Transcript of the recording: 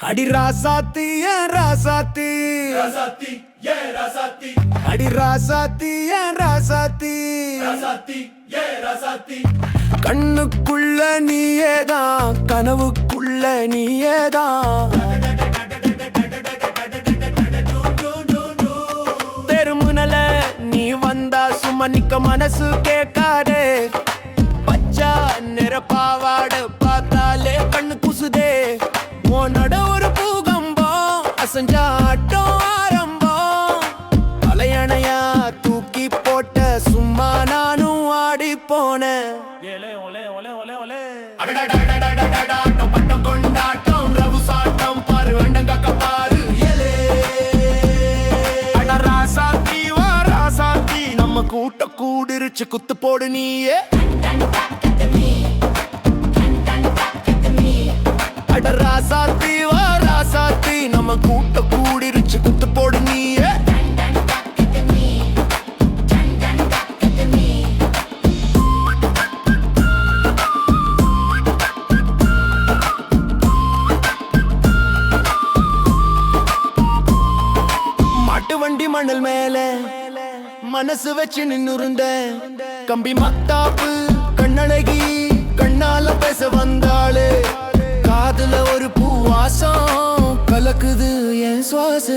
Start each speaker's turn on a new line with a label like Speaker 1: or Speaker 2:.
Speaker 1: அடி ராசாத்தி ஏன் ராசாத்தி
Speaker 2: ராசாத்தி ஏ ராசாத்தி
Speaker 1: அடி ராசாத்தி ஏன் ராசாத்தி
Speaker 2: ராசாத்தி ஏ ராசாத்தி
Speaker 1: கண்ணுக்குள்ள நீயேதான் கனவுக்குள்ள நீயேதான் தெருமுனல நீ வந்தா சும்மா நிக்க மனசு கேட்காதே பச்சா நிறப்பாவாட பார்த்தாலே கண்ணு குசுதே உன்னோட ஒரு பூகம்பம் அசஞ்சாட்டம் ஆரம்பம் தலையணையா தூக்கி போட்ட சும்மா நானும் ஆடி போனேன் பட்டம் கொண்டாட்டம் ரவுசாட்டம் பாரு வேண்டங்க பாரு ராசாத்தி வா ராசாத்தி நம்ம கூட்ட கூடிருச்சு குத்து போடு நீயே அட ராசாத்தி வா ராசாத்தி நம்ம கூட்ட கூடிருச்சு குத்து போடு நீயே மாட்டு வண்டி மணல் மேல மனசு வச்சு நின்னுருந்த கம்பி மத்தாப்பு கண்ணழகி கண்ணால பேச வந்தாளே காதுல ஒரு பூவாசம் கலக்குது என் சுவாச